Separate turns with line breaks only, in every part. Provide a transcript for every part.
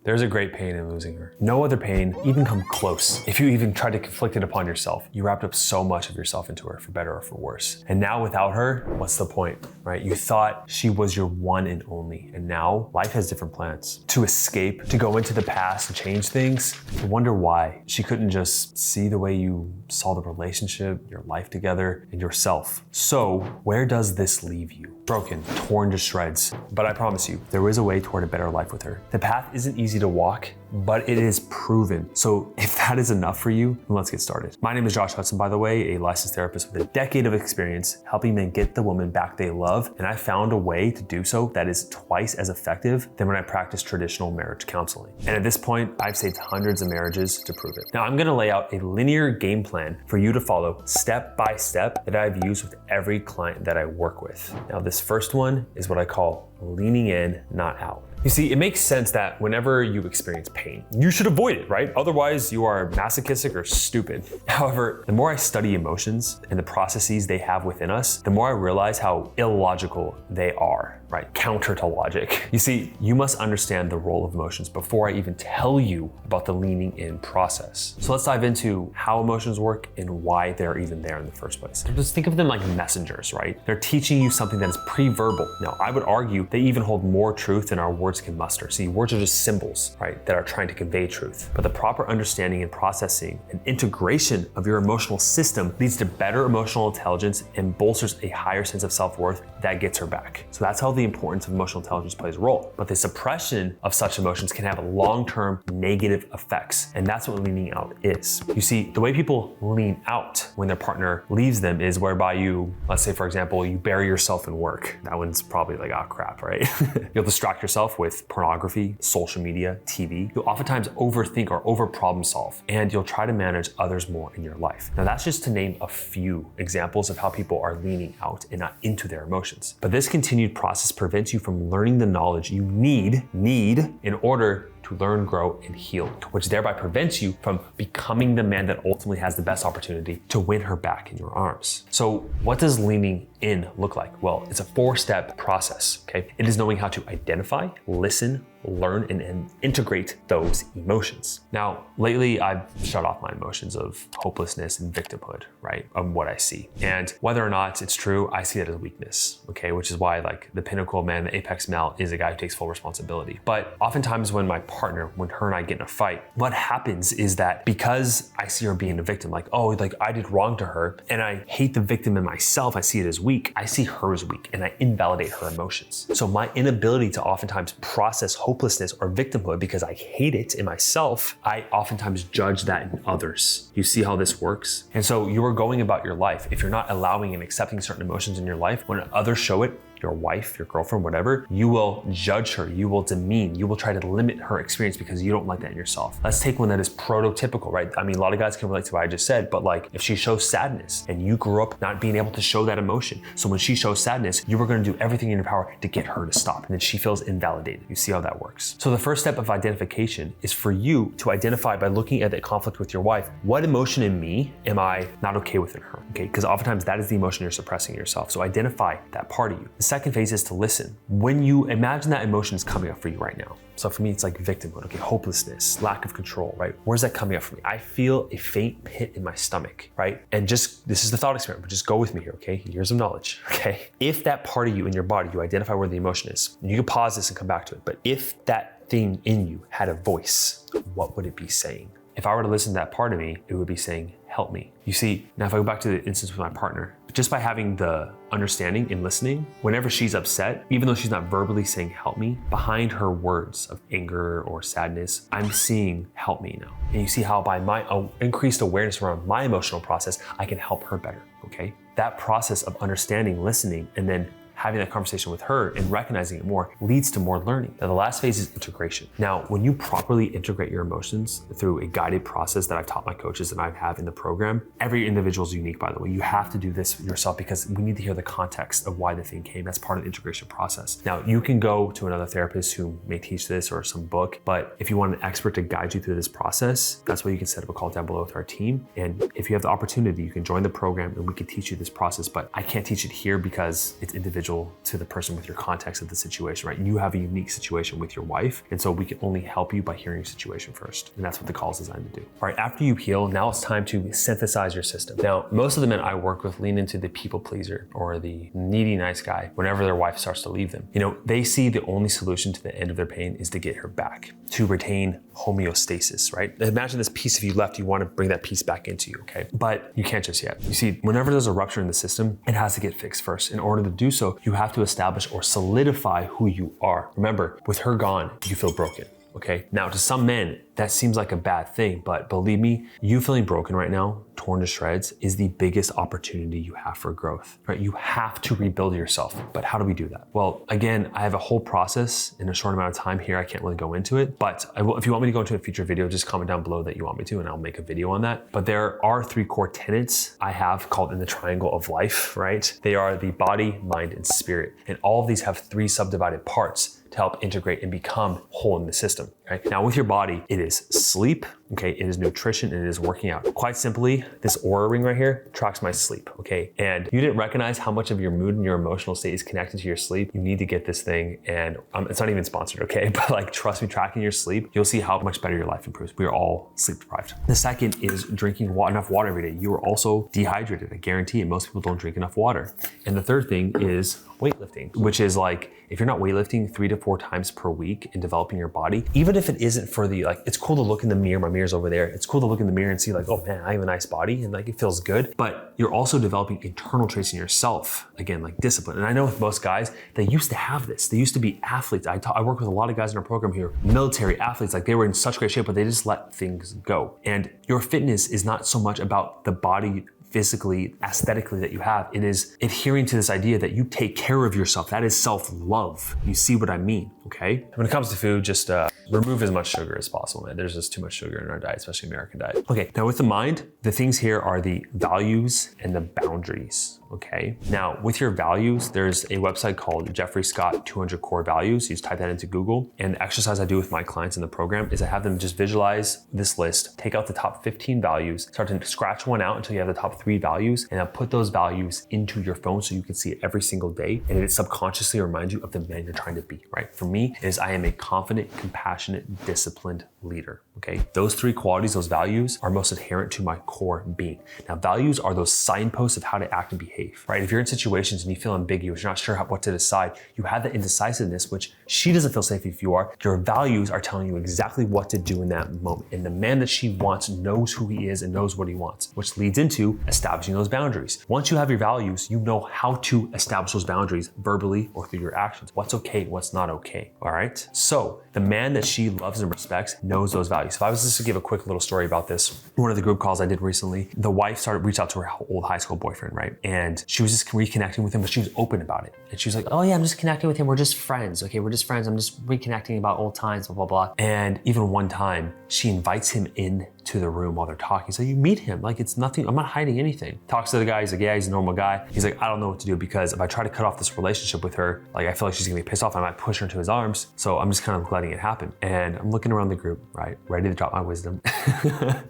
There's a great pain in losing her. No other pain even come close. If you even tried to conflict it upon yourself, you wrapped up so much of yourself into her, for better or for worse. And now without her, what's the point, right? You thought she was your one and only, and now life has different plans. To escape, to go into the past and change things, I wonder why she couldn't just see the way you saw the relationship, your life together, and yourself. So where does this leave you? Broken, torn to shreds. But I promise you, there is a way toward a better life with her. The path isn't easy to walk, but it is proven. So if that is enough for you, then let's get started. My name is Josh Hudson, by the way, a licensed therapist with a decade of experience helping men get the woman back they love. And I found a way to do so that is twice as effective than when I practiced traditional marriage counseling. And at this point, I've saved hundreds of marriages to prove it. Now I'm gonna lay out a linear game plan for you to follow step by step that I've used with every client that I work with. Now this first one is what I call leaning in, not out. You see, it makes sense that whenever you experience pain, you should avoid it, right? Otherwise, you are masochistic or stupid. However, the more I study emotions and the processes they have within us, the more I realize how illogical they are, right? Counter to logic. You see, you must understand the role of emotions before I even tell you about the leaning in process. So let's dive into how emotions work and why they're even there in the first place. Just think of them like messengers, right? They're teaching you something that is pre-verbal. Now, I would argue they even hold more truth than our words can muster. See, words are just symbols, right, that are trying to convey truth. But the proper understanding and processing and integration of your emotional system leads to better emotional intelligence and bolsters a higher sense of self-worth that gets her back. So that's how the importance of emotional intelligence plays a role. But the suppression of such emotions can have long-term negative effects. And that's what leaning out is. You see, the way people lean out when their partner leaves them is whereby you, let's say for example, you bury yourself in work. That one's probably like, oh crap, right? You'll distract yourself with pornography, social media, TV. You'll oftentimes overthink or over problem solve, and you'll try to manage others more in your life. Now that's just to name a few examples of how people are leaning out and not into their emotions. But this continued process prevents you from learning the knowledge you need in order to learn, grow, and heal, which thereby prevents you from becoming the man that ultimately has the best opportunity to win her back in your arms. So what does leaning in look like? Well, it's a 4-step process, okay? It is knowing how to identify, listen, learn, and integrate those emotions. Now, lately I've shut off my emotions of hopelessness and victimhood, right? Of what I see. And whether or not it's true, I see that as weakness, okay? Which is why like the pinnacle man, the apex male is a guy who takes full responsibility. But oftentimes when my partner, when her and I get in a fight, what happens is that because I see her being a victim, like, oh, like I did wrong to her, and I hate the victim in myself, I see it as weak, I see her as weak, and I invalidate her emotions. So my inability to oftentimes process hopelessness or victimhood because I hate it in myself, I oftentimes judge that in others. You see how this works? And so you are going about your life, if you're not allowing and accepting certain emotions in your life, when others show it, your wife, your girlfriend, whatever, you will judge her, you will demean, you will try to limit her experience because you don't like that in yourself. Let's take one that is prototypical, right? I mean, a lot of guys can relate to what I just said, but like if she shows sadness and you grew up not being able to show that emotion, so when she shows sadness, you are gonna do everything in your power to get her to stop, and then she feels invalidated. You see how that works? So the first step of identification is for you to identify by looking at the conflict with your wife, what emotion in me am I not okay with in her, okay? Because oftentimes that is the emotion you're suppressing in yourself. So identify that part of you. The second phase is to listen. When you imagine that emotion is coming up for you right now. So for me, it's like victimhood, okay, hopelessness, lack of control, right? Where's that coming up for me? I feel a faint pit in my stomach, right? And just, this is the thought experiment, but just go with me here, okay? Years of knowledge, okay? If that part of you in your body, you identify where the emotion is, you can pause this and come back to it, but if that thing in you had a voice, what would it be saying? If I were to listen to that part of me, it would be saying, help me. You see, now if I go back to the instance with my partner, just by having the understanding and listening, whenever she's upset, even though she's not verbally saying help me, behind her words of anger or sadness, I'm seeing help me now. And you see how by my increased awareness around my emotional process, I can help her better, okay? That process of understanding, listening, and then having that conversation with her and recognizing it more leads to more learning. Now, the last phase is integration. Now, when you properly integrate your emotions through a guided process that I've taught my coaches and I have in the program, every individual is unique, by the way. You have to do this yourself because we need to hear the context of why the thing came. That's part of the integration process. Now, you can go to another therapist who may teach this or some book, but if you want an expert to guide you through this process, that's why you can set up a call down below with our team. And if you have the opportunity, you can join the program and we can teach you this process, but I can't teach it here because it's individual individual to the person with your context of the situation, right? You have a unique situation with your wife. And so we can only help you by hearing your situation first. And that's what the call is designed to do. All right, after you heal, now it's time to synthesize your system. Now, most of the men I work with lean into the people pleaser or the needy nice guy whenever their wife starts to leave them. You know, they see the only solution to the end of their pain is to get her back, to retain homeostasis, right? Imagine this piece of you left, you want to bring that piece back into you, okay? But you can't just yet. You see, whenever there's a rupture in the system, it has to get fixed first. In order to do so, you have to establish or solidify who you are. Remember, with her gone, you feel broken. Okay, now to some men, that seems like a bad thing, but believe me, you feeling broken right now, torn to shreds, is the biggest opportunity you have for growth, right? You have to rebuild yourself, but how do we do that? Well, again, I have a whole process in a short amount of time here. I can't really go into it, but I will, if you want me to go into a future video, just comment down below that you want me to, and I'll make a video on that. But there are 3 core tenets I have called in the triangle of life, right? They are the body, mind, and spirit. And all of these have 3 subdivided parts to help integrate and become whole in the system, right? Now with your body, it is sleep, okay? It is nutrition, and it is working out. Quite simply, this Oura ring right here tracks my sleep, okay? And you didn't recognize how much of your mood and your emotional state is connected to your sleep. You need to get this thing, and it's not even sponsored, okay? But like, trust me, tracking your sleep, you'll see how much better your life improves. We are all sleep deprived. The second is drinking enough water every day. You are also dehydrated, I guarantee it. Most people don't drink enough water. And the third thing is weightlifting, which is like, if you're not weightlifting 3 to 4 times per week and developing your body, even if it isn't for the, like, it's cool to look in the mirror, my mirror's over there. It's cool to look in the mirror and see like, oh man, I have a nice body, and like, it feels good, but you're also developing internal traits in yourself. Again, like discipline. And I know with most guys, they used to have this. They used to be athletes. I work with a lot of guys in our program here, military athletes, like they were in such great shape, but they just let things go. And your fitness is not so much about the body physically, aesthetically that you have. It is adhering to this idea that you take care of yourself. That is self-love. You see what I mean, okay? When it comes to food, just remove as much sugar as possible, man. There's just too much sugar in our diet, especially American diet. Okay, now with the mind, the things here are the values and the boundaries, okay? Now with your values, there's a website called Jeffrey Scott 200 Core Values. You just type that into Google. And the exercise I do with my clients in the program is I have them just visualize this list, take out the top 15 values, start to scratch one out until you have the top 3 values, and then put those values into your phone so you can see it every single day. And it subconsciously reminds you of the man you're trying to be, right? For me, it is I am a confident, compassionate, disciplined leader, okay? Those 3 qualities, those values are most inherent to my core being. Now, values are those signposts of how to act and behave, right? If you're in situations and you feel ambiguous, you're not sure what to decide, you have that indecisiveness, which she doesn't feel safe if you are. Your values are telling you exactly what to do in that moment. And the man that she wants knows who he is and knows what he wants, which leads into establishing those boundaries. Once you have your values, you know how to establish those boundaries verbally or through your actions. What's okay, what's not okay, all right? So the man that she loves and respects knows those values. If I was just to give a quick little story about this, one of the group calls I did recently, the wife reached out to her old high school boyfriend, right? And she was just reconnecting with him, but she was open about it. And she was like, oh yeah, I'm just connecting with him. We're just friends, okay? We're just friends. I'm just reconnecting about old times, blah, blah, blah. And even one time, she invites him in to the room while they're talking. So you meet him, like it's nothing, I'm not hiding anything. Talks to the guy, he's like, yeah, he's a normal guy. He's like, I don't know what to do because if I try to cut off this relationship with her, like I feel like she's gonna be pissed off. I might push her into his arms. So I'm just kind of letting it happen. And I'm looking around the group, right? Ready to drop my wisdom.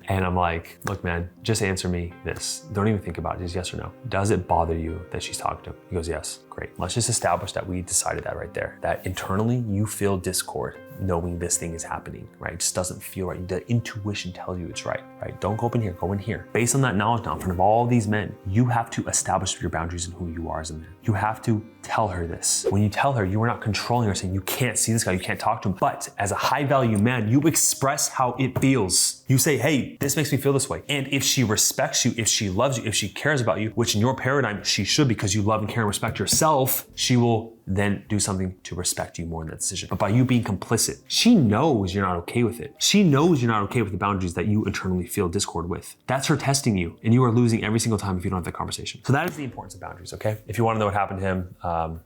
And I'm like, look, man, just answer me this. Don't even think about it, just yes or no. Does it bother you that she's talking to him? He goes, yes, great. Let's just establish that we decided that right there, that internally you feel discord knowing this thing is happening, right? It just doesn't feel right. The intuition tells you it's right? Don't go up in here, go in here. Based on that knowledge now, in front of all these men, you have to establish your boundaries and who you are as a man. You have to tell her this. When you tell her, you are not controlling her, saying you can't see this guy, you can't talk to him. But as a high value man, you express how it feels. You say, hey, this makes me feel this way. And if she respects you, if she loves you, if she cares about you, which in your paradigm, she should because you love and care and respect yourself, she will then do something to respect you more in that decision. But by you being complicit, she knows you're not okay with it. She knows you're not okay with the boundaries that you internally feel discord with. That's her testing you, and you are losing every single time if you don't have that conversation. So that is the importance of boundaries, okay? If you wanna know what happened to him,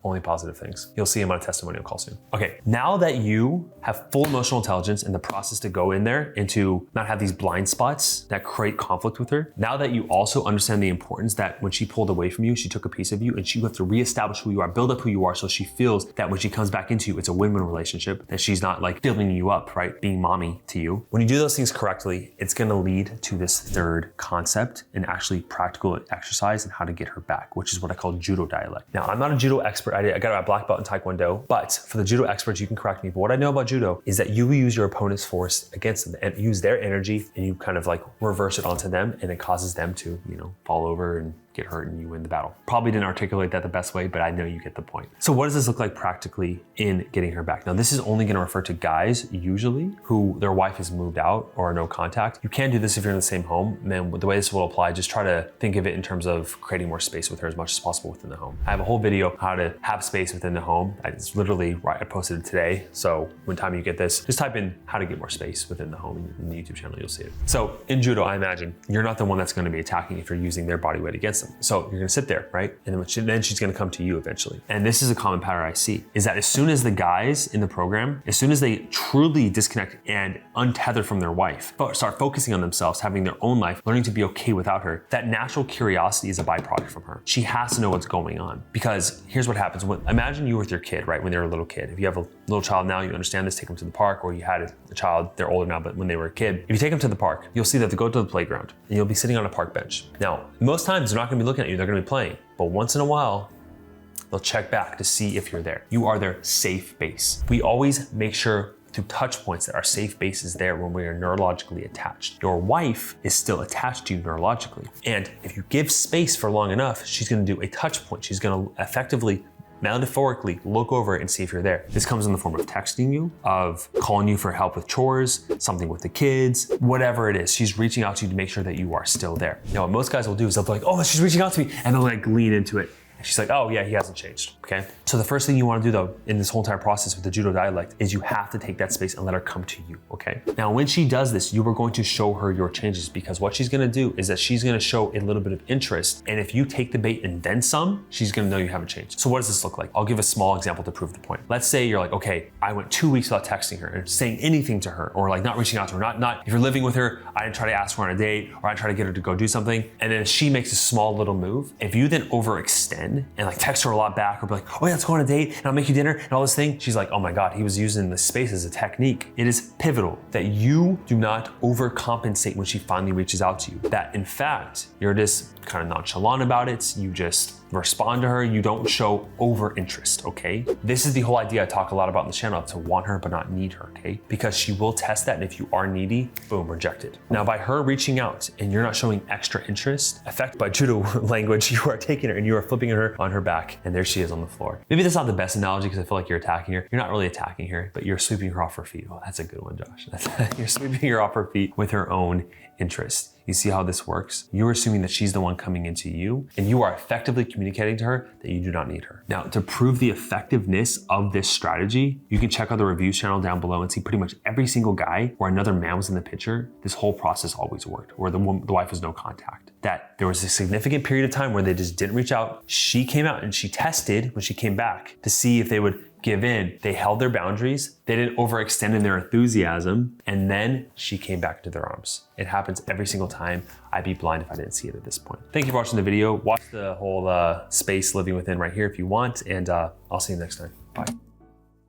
only positive things. You'll see him on a testimonial call soon. Okay, now that you have full emotional intelligence and the process to go in there and to not have these blind spots that create conflict with her, now that you also understand the importance that when she pulled away from you, she took a piece of you and you have to reestablish who you are, build up who you are so she feels that when she comes back into you, it's a win-win relationship, that she's not like filling you up, right? Being mommy to you. When you do those things correctly, it's gonna lead to this third concept and actually practical exercise and how to get her back, which is what I call judo dialect. Now, I'm not a judo expert. I got a black belt in Taekwondo, but for the judo experts, you can correct me. But what I know about judo is that you will use your opponent's force against them and use their energy, and you kind of like reverse it onto them, and it causes them to, fall over and get hurt and you win the battle. Probably didn't articulate that the best way, but I know you get the point. So what does this look like practically in getting her back? Now, this is only gonna refer to guys usually who their wife has moved out or no contact. You can do this if you're in the same home. And then the way this will apply, just try to think of it in terms of creating more space with her as much as possible within the home. I have a whole video on how to have space within the home. It's literally right, I posted it today. So when time you get this, just type in how to get more space within the home in the YouTube channel, you'll see it. So in judo, I imagine you're not the one that's gonna be attacking if you're using their body weight against them. So you're gonna sit there, right? And then she's gonna come to you eventually. And this is a common pattern I see, is that as soon as the guys in the program, as soon as they truly disconnect and untether from their wife, start focusing on themselves, having their own life, learning to be okay without her, that natural curiosity is a byproduct from her. She has to know what's going on, because here's what happens. Imagine you with your kid, right? When they're a little kid. If you have a little child now, you understand this, take them to the park, or you had a child, they're older now, but when they were a kid, if you take them to the park, you'll see that they go to the playground and you'll be sitting on a park bench. Now, most times they're not gonna be looking at you, they're gonna be playing, but once in a while, they'll check back to see if you're there. You are their safe base. We always make sure through touch points that our safe base is there when we are neurologically attached. Your wife is still attached to you neurologically. And if you give space for long enough, she's gonna do a touch point. She's gonna effectively, metaphorically look over and see if you're there. This comes in the form of texting you, of calling you for help with chores, something with the kids, whatever it is. She's reaching out to you to make sure that you are still there. Now, what most guys will do is they'll be like, oh, she's reaching out to me, and they'll like lean into it. And she's like, oh yeah, he hasn't changed, okay? So the first thing you wanna do though, in this whole entire process with the judo dialect, is you have to take that space and let her come to you, okay? Now, when she does this, you are going to show her your changes, because what she's gonna do is that she's gonna show a little bit of interest, and if you take the bait and then some, she's gonna know you haven't changed. So what does this look like? I'll give a small example to prove the point. Let's say you're like, okay, I went 2 weeks without texting her and saying anything to her, or like not reaching out to her, not if you're living with her, I didn't try to ask her on a date, or I try to get her to go do something, and then she makes a small little move. If you then overextend and like text her a lot back, or be like, oh yeah, let's go on a date and I'll make you dinner and all this thing. She's like, oh my God, he was using this space as a technique. It is pivotal that you do not overcompensate when she finally reaches out to you. That in fact, you're just kind of nonchalant about it. You just respond to her. You don't show over interest, okay? This is the whole idea I talk a lot about in the channel, to want her but not need her, okay? Because she will test that, and if you are needy, boom, rejected. Now, by her reaching out and you're not showing extra interest, affected by judo language, you are taking her and you are flipping her on her back, and there she is on the floor. Maybe that's not the best analogy, because I feel like you're attacking her. You're not really attacking her, but you're sweeping her off her feet. Oh, that's a good one, Josh. You're sweeping her off her feet with her own interest. You see how this works? You're assuming that she's the one coming into you, and you are effectively communicating to her that you do not need her. Now, to prove the effectiveness of this strategy, you can check out the reviews channel down below and see pretty much every single guy where another man was in the picture, this whole process always worked, where the wife was no contact. That there was a significant period of time where they just didn't reach out. She came out and she tested when she came back to see if they would give in. They held their boundaries. They didn't overextend in their enthusiasm. And then she came back into their arms. It happens every single time. I'd be blind if I didn't see it at this point. Thank you for watching the video. Watch the whole space living within right here if you want. And I'll see you next time. Bye.